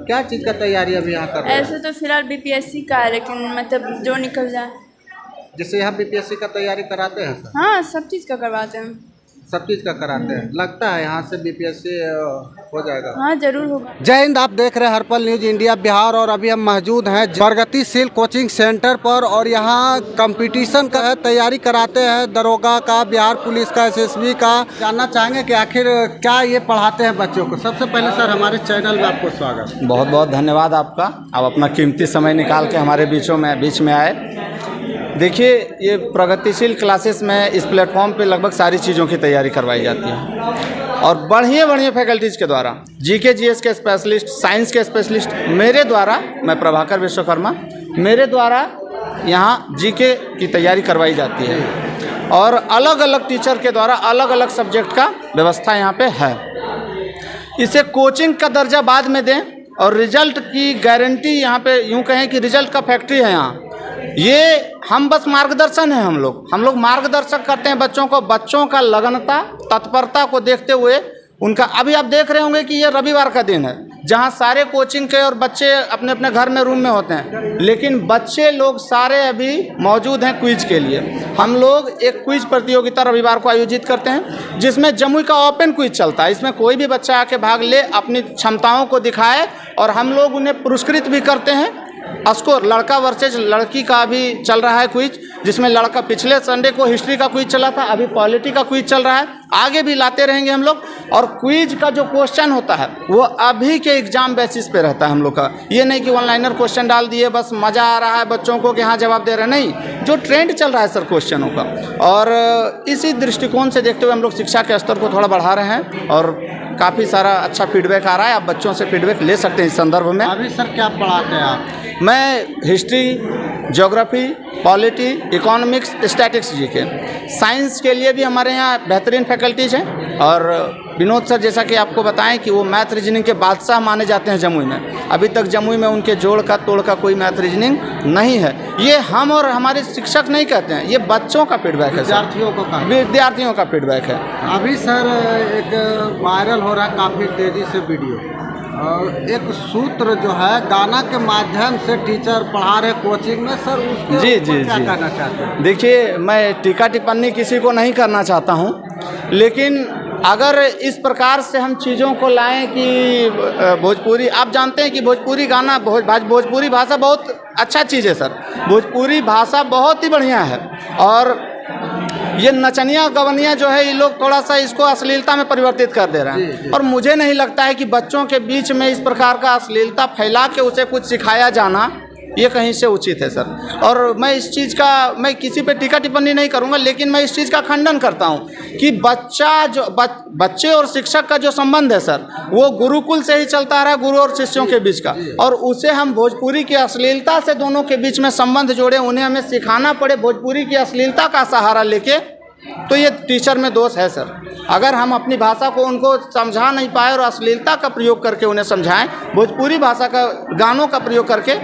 क्या चीज़ का तैयारी अभी यहाँ कर रहे हैं? ऐसे तो फिलहाल बीपीएससी का है, लेकिन मतलब जो निकल जाए। जैसे यहाँ बीपीएससी का तैयारी कराते हैं सर? हाँ, सब चीज़ का करवाते हैं। सब चीज़ का कराते हैं। लगता है यहाँ से बीपीएससी हो जाएगा? हाँ, जरूर होगा। जय हिंद, आप देख रहे हैं हर्पल न्यूज इंडिया बिहार और अभी हम मौजूद हैं प्रगतिशील कोचिंग सेंटर पर और यहाँ कंपटीशन का है, तैयारी कराते हैं दरोगा का, बिहार पुलिस का, एसएसबी का। जानना चाहेंगे कि आखिर क्या ये पढ़ाते हैं बच्चों को। सबसे पहले सर हमारे चैनल में आपको स्वागत। बहुत बहुत धन्यवाद आपका, आप अपना कीमती समय निकाल के हमारे बीच में आए। देखिए, ये प्रगतिशील क्लासेस में इस प्लेटफॉर्म पे लगभग सारी चीज़ों की तैयारी करवाई जाती है और बढ़िया फैकल्टीज़ के द्वारा, जीके जीएस के स्पेशलिस्ट, साइंस के स्पेशलिस्ट, मेरे द्वारा, मैं प्रभाकर विश्वकर्मा, मेरे द्वारा यहाँ जीके की तैयारी करवाई जाती है और अलग अलग टीचर के द्वारा अलग अलग सब्जेक्ट का व्यवस्था यहाँ पे है। इसे कोचिंग का दर्जा बाद में दें और रिजल्ट की गारंटी यहाँ पे, यूँ कहें कि रिजल्ट का फैक्ट्री है यहाँ। ये हम बस मार्गदर्शन है, हम लोग मार्गदर्शक करते हैं बच्चों को। बच्चों का लगनता, तत्परता को देखते हुए उनका, अभी आप देख रहे होंगे कि ये रविवार का दिन है जहाँ सारे कोचिंग के और बच्चे अपने अपने घर में रूम में होते हैं, लेकिन बच्चे लोग सारे अभी मौजूद हैं क्विज के लिए। हम लोग एक क्विज प्रतियोगिता रविवार को आयोजित करते हैं जिसमें जमुई का ओपन क्विज चलता है। इसमें कोई भी बच्चा आके भाग ले, अपनी क्षमताओं को दिखाए और हम लोग उन्हें पुरस्कृत भी करते हैं। स्कोर लड़का वर्सेज लड़की का भी चल रहा है क्विज, जिसमें लड़का, पिछले संडे को हिस्ट्री का क्विज चला था, अभी पॉलिटी का क्विज चल रहा है, आगे भी लाते रहेंगे हम लोग। और क्विज का जो क्वेश्चन होता है वो अभी के एग्जाम बेसिस पे रहता है हम लोग का। ये नहीं कि ऑनलाइनर क्वेश्चन डाल दिए बस मज़ा आ रहा है बच्चों को कि हाँ जवाब दे रहे हैं, नहीं, जो ट्रेंड चल रहा है सर क्वेश्चनों का। और इसी दृष्टिकोण से देखते हुए हम लोग शिक्षा के स्तर को थोड़ा बढ़ा रहे हैं और काफ़ी सारा अच्छा फीडबैक आ रहा है। आप बच्चों से फीडबैक ले सकते हैं इस संदर्भ में। अभी सर क्या पढ़ाते हैं आप? मैं history, geography, polity, economics, statics, GK. Science के लिए भी हमारे यहाँ बेहतरीन फैकल्टीज़ हैं और विनोद सर जैसा कि आपको बताएं कि वो मैथ रीजनिंग के बादशाह माने जाते हैं जमुई में। अभी तक जमुई में उनके जोड़ का तोड़ का कोई मैथ रीजनिंग नहीं है। ये हम और हमारे शिक्षक नहीं कहते हैं, ये बच्चों का फीडबैक है, विद्यार्थियों का फीडबैक है। अभी सर एक वायरल हो रहा है काफ़ी तेज़ी से वीडियो, और एक सूत्र जो है गाना के माध्यम से टीचर पढ़ा रहे कोचिंग में, सर उसके ऊपर क्या कहना चाहते हैं? देखिए, मैं टीका टिप्पणी किसी को नहीं करना चाहता हूं, लेकिन अगर इस प्रकार से हम चीज़ों को लाएं कि भोजपुरी, आप जानते हैं कि भोजपुरी गाना, भोजपुरी भाषा बहुत अच्छा चीज़ है सर। भोजपुरी भाषा बहुत ही बढ़िया है और ये नचनिया गवनिया जो है, ये लोग थोड़ा सा इसको अश्लीलता में परिवर्तित कर दे रहे हैं। और मुझे नहीं लगता है कि बच्चों के बीच में इस प्रकार का अश्लीलता फैला के उसे कुछ सिखाया जाना ये कहीं से उचित है सर। और मैं इस चीज़ का, मैं किसी पे टीका टिप्पणी नहीं करूंगा, लेकिन मैं इस चीज़ का खंडन करता हूं कि बच्चे और शिक्षक का जो संबंध है सर, वो गुरुकुल से ही चलता आ रहा है, गुरु और शिष्यों के बीच का, और उसे हम भोजपुरी की अश्लीलता से दोनों के बीच में संबंध जोड़े, उन्हें हमें सिखाना पड़े भोजपुरी की अश्लीलता का सहारा लेके, तो ये टीचर में दोष है सर। अगर हम अपनी भाषा को उनको समझा नहीं पाए और अश्लीलता का प्रयोग करके उन्हें समझाएं, भोजपुरी भाषा का गानों का प्रयोग करके,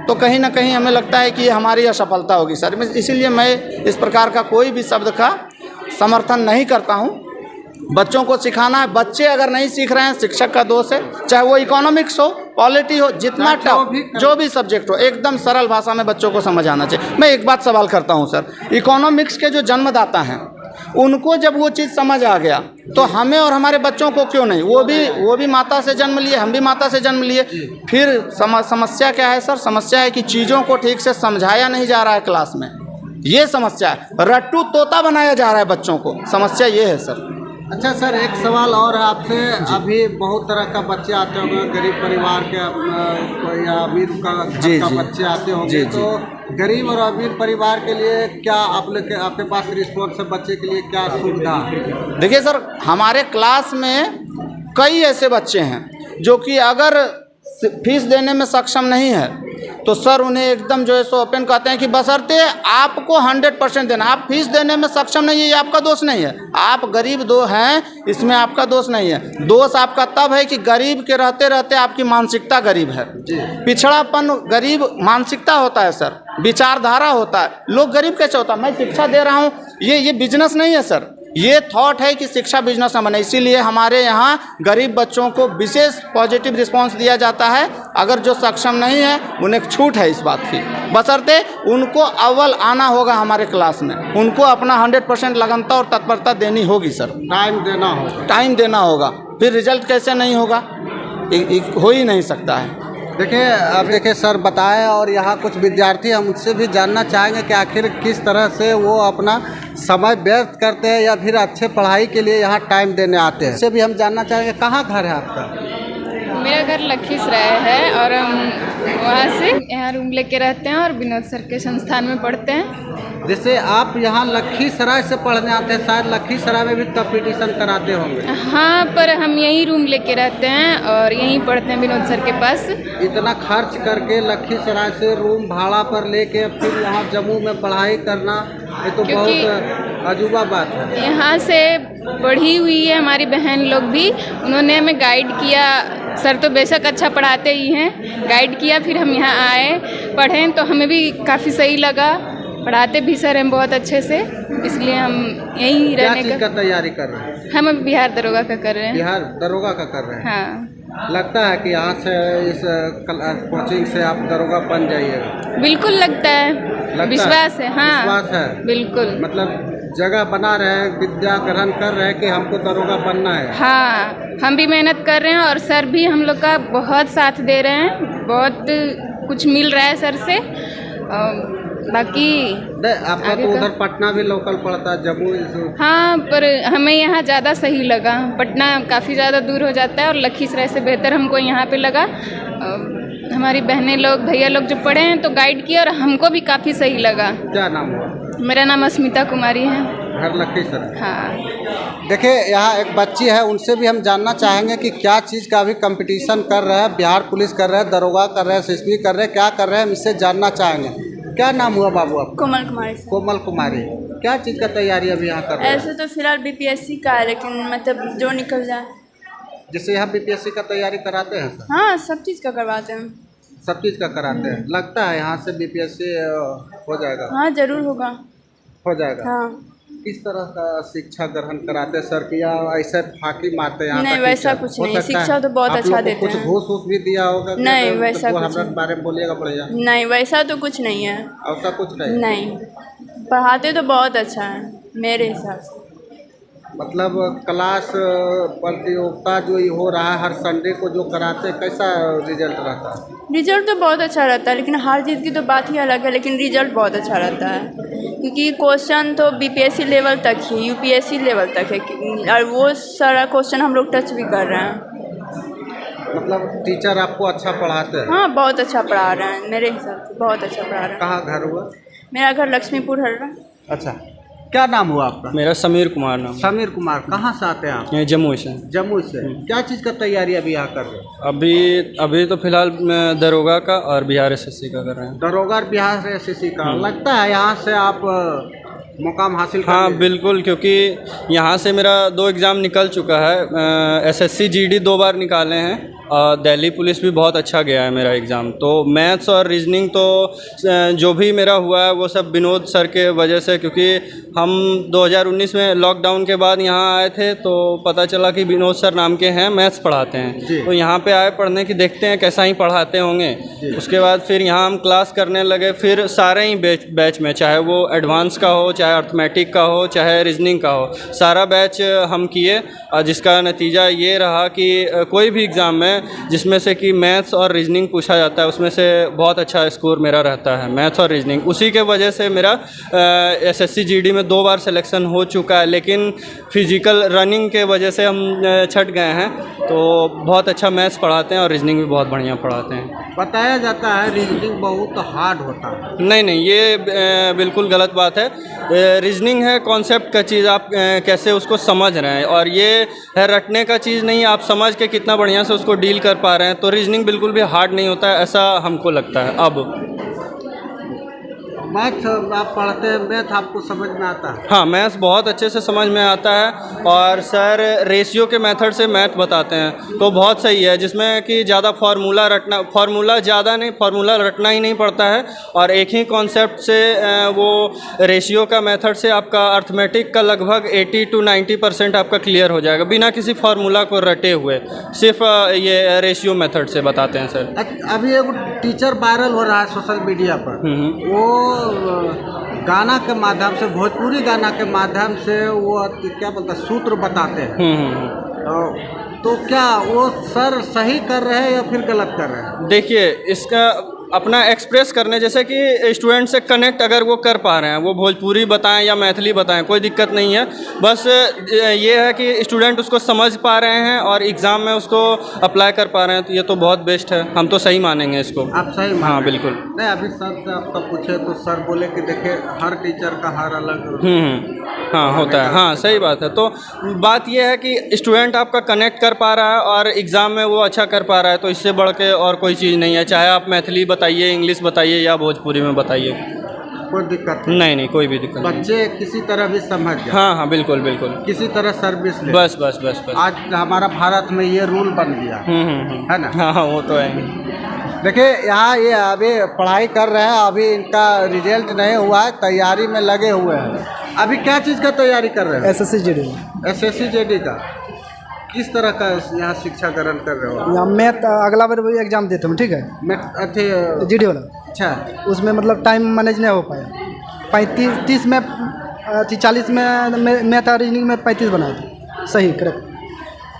तो कहीं ना कहीं हमें लगता है कि ये हमारी असफलता होगी सर। इसीलिए मैं इस प्रकार का कोई भी शब्द का समर्थन नहीं करता हूँ। बच्चों को सिखाना है, बच्चे अगर नहीं सीख रहे हैं शिक्षक का दोष है, चाहे वो इकोनॉमिक्स हो, पॉलिटी हो, जितना टफ जो भी सब्जेक्ट हो, एकदम सरल भाषा में बच्चों को समझ आना चाहिए। मैं एक बात सवाल करता हूँ सर, इकोनॉमिक्स के जो जन्मदाता हैं उनको जब वो चीज़ समझ आ गया तो हमें और हमारे बच्चों को क्यों नहीं? वो भी माता से जन्म लिए, हम भी माता से जन्म लिए। फिर समस्या क्या है सर? समस्या है कि चीज़ों को ठीक से समझाया नहीं जा रहा है क्लास में, ये समस्या है। रट्टू तोता बनाया जा रहा है बच्चों को, समस्या ये है सर। अच्छा सर, एक सवाल और है आपसे। अभी बहुत तरह का बच्चे आते होंगे, गरीब परिवार के या अमीर का बच्चे आते होंगे, तो गरीब और अमीर परिवार के लिए क्या आपके पास रिस्पॉन्स है? बच्चे के लिए क्या सुविधा? देखिए सर, हमारे क्लास में कई ऐसे बच्चे हैं जो कि अगर फीस देने में सक्षम नहीं है तो सर उन्हें एकदम जो है सो ओपन कहते हैं कि बशर्ते आपको 100% देना। आप फीस देने में सक्षम नहीं है, ये आपका दोष नहीं है। आप गरीब दो हैं, इसमें आपका दोष नहीं है। दोष आपका तब है कि गरीब के रहते रहते आपकी मानसिकता गरीब है। पिछड़ापन गरीब मानसिकता होता है सर, विचारधारा होता है। लोग गरीब कैसे होता है? मैं शिक्षा दे रहा हूँ, ये बिजनेस नहीं है सर, ये थॉट है कि शिक्षा बिजनेस न बने। इसीलिए हमारे यहाँ गरीब बच्चों को विशेष पॉजिटिव रिस्पांस दिया जाता है अगर जो सक्षम नहीं है उन्हें छूट है इस बात की, बशर्ते उनको अव्वल आना होगा हमारे क्लास में, उनको अपना 100% लगनता और तत्परता देनी होगी सर। टाइम देना होगा। टाइम देना होगा, फिर रिजल्ट कैसे नहीं होगा, हो ही नहीं सकता है। देखिए अब देखिए सर बताएं, और यहाँ कुछ विद्यार्थी हम उनसे भी जानना चाहेंगे कि आखिर किस तरह से वो अपना समय व्यर्थ करते हैं या फिर अच्छे पढ़ाई के लिए यहाँ टाइम देने आते हैं। इससे भी हम जानना चाहेंगे कहाँ घर है आपका? मेरा घर लखीसराय है और हम वहाँ से यहाँ रूम लेके रहते हैं और विनोद सर के संस्थान में पढ़ते हैं। जैसे आप यहाँ लखीसराय से पढ़ने आते हैं, शायद लखीसराय में भी कंपटीशन कराते होंगे। हाँ, पर हम यहीं रूम लेके रहते हैं और यहीं पढ़ते हैं विनोद सर के पास। इतना खर्च करके लखीसराय से रूम भाड़ा पर लेके फिर यहाँ जम्मू में पढ़ाई करना, ये तो बहुत अजूबा बात है। यहाँ से पढ़ी हुई है हमारी बहन लोग भी, उन्होंने हमें गाइड किया। सर तो बेशक अच्छा पढ़ाते ही हैं, गाइड किया, फिर हम यहाँ आए पढ़ें तो हमें भी काफ़ी सही लगा। पढ़ाते भी सर हैं बहुत अच्छे से, इसलिए हम यहीं रहने का तैयारी कर रहे हैं। हम अब बिहार दरोगा का कर रहे हैं। बिहार दरोगा का कर रहे हैं। हाँ, लगता है कि यहाँ से इस कोचिंग से आप दरोगा बन जाइएगा? बिल्कुल लगता है, विश्वास है। हाँ, विश्वास है बिल्कुल। मतलब जगह बना रहे हैं, विद्या ग्रहण कर रहे हैं कि हमको दरोगा बनना है। हाँ, हम भी मेहनत कर रहे हैं और सर भी हम लोग का बहुत साथ दे रहे हैं, बहुत कुछ मिल रहा है सर से। बाकी आपका तो उधर पटना भी लोकल पड़ता है, जम्मू। हाँ, पर हमें यहाँ ज़्यादा सही लगा। पटना काफ़ी ज़्यादा दूर हो जाता है और लखीसराय से बेहतर हमको यहाँ पे लगा। हमारी बहनें लोग, भैया लोग जो पढ़े हैं तो गाइड किया और हमको भी काफ़ी सही लगा। क्या नाम हुआ? मेरा नाम अस्मिता कुमारी है। घर लखीसराय। हाँ। देखिए यहाँ एक बच्ची है, उनसे भी हम जानना चाहेंगे कि क्या चीज़ का अभी कंपटीशन कर रहे हैं। बिहार पुलिस कर रहे हैं, दरोगा कर रहे हैं, एसएसबी कर रहे हैं, क्या कर रहे हैं, हम इससे जानना चाहेंगे। क्या नाम हुआ बाबू आपका? कोमल कुमारी। कोमल कुमारी, क्या चीज़ का तैयारी अभी यहाँ कर रहे हैं? ऐसे तो फिलहाल बीपीएससी का है, लेकिन मतलब जो निकल जाए। जैसे यहाँ बीपीएससी का तैयारी कराते हैं सर? हाँ, सब चीज़ का करवाते हैं। सब चीज़ का कराते हैं। लगता है यहाँ से बीपीएससी हो जाएगा? हाँ, जरूर होगा। हो जाएगा। हाँ। किस तरह का शिक्षा ग्रहण कराते हैं सर की, या ऐसे फाकी मारते हैं? नहीं, वैसा कुछ नहीं, शिक्षा तो बहुत अच्छा देते हैं। कुछ घूस वूस भी दिया होगा? नहीं, वैसा कुछ नहीं। बारे में बोलिएगा बढ़िया। नहीं, वैसा तो कुछ नहीं है। ऐसा कुछ नहीं? नहीं, पढ़ाते तो बहुत अच्छा है मेरे हिसाब से। मतलब क्लास प्रतियोगिता जो ये हो रहा है हर संडे को जो कराते हैं, कैसा रिजल्ट रहता है? रिजल्ट तो बहुत अच्छा रहता है, लेकिन हार जीत की तो बात ही अलग है, लेकिन रिजल्ट बहुत अच्छा रहता है। क्योंकि क्वेश्चन तो बीपीएससी लेवल तक ही, यूपीएससी लेवल तक है, और वो सारा क्वेश्चन हम लोग टच भी कर रहे हैं। मतलब टीचर आपको अच्छा पढ़ाते हैं? हाँ, बहुत अच्छा पढ़ा रहे हैं, मेरे हिसाब से बहुत अच्छा पढ़ा रहे हैं। कहाँ घर हुआ? मेरा घर लक्ष्मीपुर हर्रा। अच्छा, क्या नाम हुआ आपका? मेरा समीर कुमार नाम। समीर कुमार, कहाँ से आते हैं आप? जम्मू से। जम्मू से। क्या चीज़ का तैयारी अभी यहाँ कर रहे हैं? अभी तो फिलहाल मैं दरोगा का और बिहार एसएससी का कर रहे हैं। दरोगा और बिहार एसएससी का। लगता है यहाँ से आप मुकाम हासिल कर? हाँ बिल्कुल, क्योंकि यहाँ से मेरा 2 एग्ज़ाम निकल चुका है। एसएससी जीडी 2 बार निकाले हैं और दिल्ली पुलिस भी बहुत अच्छा गया है मेरा एग्ज़ाम। तो मैथ्स और रीजनिंग तो जो भी मेरा हुआ है वो सब विनोद सर के वजह से, क्योंकि हम 2019 में लॉकडाउन के बाद यहाँ आए थे तो पता चला कि विनोद सर नाम के हैं, मैथ्स पढ़ाते हैं। तो यहाँ पे आए पढ़ने की, देखते हैं कैसा ही पढ़ाते होंगे। उसके बाद फिर यहाँ हम क्लास करने लगे, फिर सारे ही बैच में, चाहे वो एडवांस का हो, चाहे अर्थमेटिक का हो, चाहे रीजनिंग का हो, सारा बैच हम किए। और जिसका नतीजा ये रहा कि कोई भी एग्ज़ाम में जिसमें से कि मैथ्स और रीजनिंग पूछा जाता है उसमें से बहुत अच्छा स्कोर मेरा रहता है, मैथ्स और रीजनिंग। उसी के वजह से मेरा एसएससी जीडी में 2 बार सिलेक्शन हो चुका है, लेकिन फिजिकल रनिंग के वजह से हम छट गए हैं। तो बहुत अच्छा मैथ्स पढ़ाते हैं और रीजनिंग भी बहुत बढ़िया पढ़ाते हैं। बताया जाता है रीजनिंग बहुत हार्ड होता है। नहीं, ये बिल्कुल गलत बात है। रीजनिंग है कॉन्सेप्ट का चीज़, आप कैसे उसको समझ रहे हैं, और ये है रटने का चीज़ नहीं, आप समझ के कितना बढ़िया से उसको डील कर पा रहे हैं। तो रीजनिंग बिल्कुल भी हार्ड नहीं होता है, ऐसा हमको लगता है। अब मैथ आप पढ़ते हैं, मैथ आपको समझ में आता है? हाँ, मैथ्स बहुत अच्छे से समझ में आता है और सर रेशियो के मेथड से मैथ बताते हैं तो बहुत सही है, जिसमें कि ज़्यादा फार्मूला रटना ही नहीं पड़ता है और एक ही कॉन्सेप्ट से वो रेशियो का मेथड से आपका अर्थमेटिक का लगभग 80 to 90% आपका क्लियर हो जाएगा बिना किसी फार्मूला को रटे हुए, सिर्फ ये रेशियो मेथड से बताते हैं सर। अभी एक टीचर वायरल हो रहा है सोशल मीडिया पर, वो गाना के माध्यम से, भोजपुरी गाना के माध्यम से वो क्या बोलते हैं, सूत्र बताते हैं। तो क्या वो सर सही कर रहे हैं या फिर गलत कर रहे हैं? देखिए, इसका अपना एक्सप्रेस करने, जैसे कि स्टूडेंट से कनेक्ट अगर वो कर पा रहे हैं, वो भोजपुरी बताएं या मैथिली बताएं, कोई दिक्कत नहीं है। बस ये है कि स्टूडेंट उसको समझ पा रहे हैं और एग्ज़ाम में उसको अप्लाई कर पा रहे हैं, तो ये तो बहुत बेस्ट है, हम तो सही मानेंगे इसको। आप सही? हाँ बिल्कुल। नहीं, अभी सर से आपका पूछे तो सर बोले कि देखिए हर टीचर का हर अलग हाँ होता है। हाँ सही बात है। तो बात यह है कि स्टूडेंट आपका कनेक्ट कर पा रहा है और एग्ज़ाम में वो अच्छा कर पा रहा है, तो इससे बढ़ के और कोई चीज़ नहीं है। चाहे आप मैथिली बताइए, इंग्लिश बताइए या भोजपुरी में बताइए, कोई दिक्कत नहीं, कोई भी दिक्कत नहीं। बच्चे किसी तरह भी समझ जाए। हाँ बिल्कुल बिल्कुल, किसी तरह सर्विस ले। बस। आज हमारा भारत में ये रूल बन गया है ना? हाँ वो तो है। देखिए यहाँ ये अभी पढ़ाई कर रहे हैं, अभी इनका रिजल्ट नहीं हुआ है, तैयारी में लगे हुए हैं। अभी क्या चीज़ का तैयारी कर रहे हैं? SSC JD का। किस तरह का यहाँ शिक्षा ग्रहण कर रहे हो? यहाँ मैथ अगला बार वही एग्जाम देता हूँ, ठीक है? GD वाला। अच्छा, उसमें मतलब टाइम मैनेज नहीं हो पाया। 30 में 40 में मैथ और रीजनिंग में 35 बनाया था, सही करेक्ट।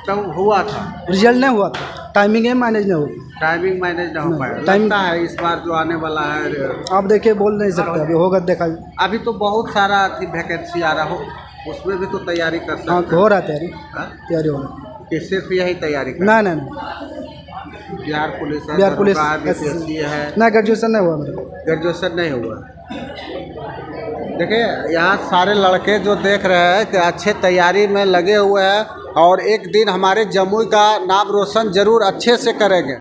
तब हुआ था, रिजल्ट नहीं हुआ था, टाइमिंग मैनेज नहीं हो टाइमिंग मैनेज नहीं हो पाया। टाइम लगता है इस बार जो आने वाला है, आप देखिए, बोल नहीं सकते, अभी होगा देखा। अभी तो बहुत सारा वैकेंसी आ रहा हो, उसमें भी तो तैयारी कर सकते हाँ, हैं। हो रहा है तैयारी हो रहा है। कि सिर्फ यही तैयारी कर? नहीं, बिहार पुलिस है, बिहार पुलिस BPSC है ना, ग्रेजुएशन नहीं हुआ मेरा। ग्रेजुएशन नहीं हुआ। देखिए यहाँ सारे लड़के जो देख रहे हैं कि अच्छे तैयारी में लगे हुए हैं और एक दिन हमारे जमुई का नाम रोशन जरूर अच्छे से करेंगे।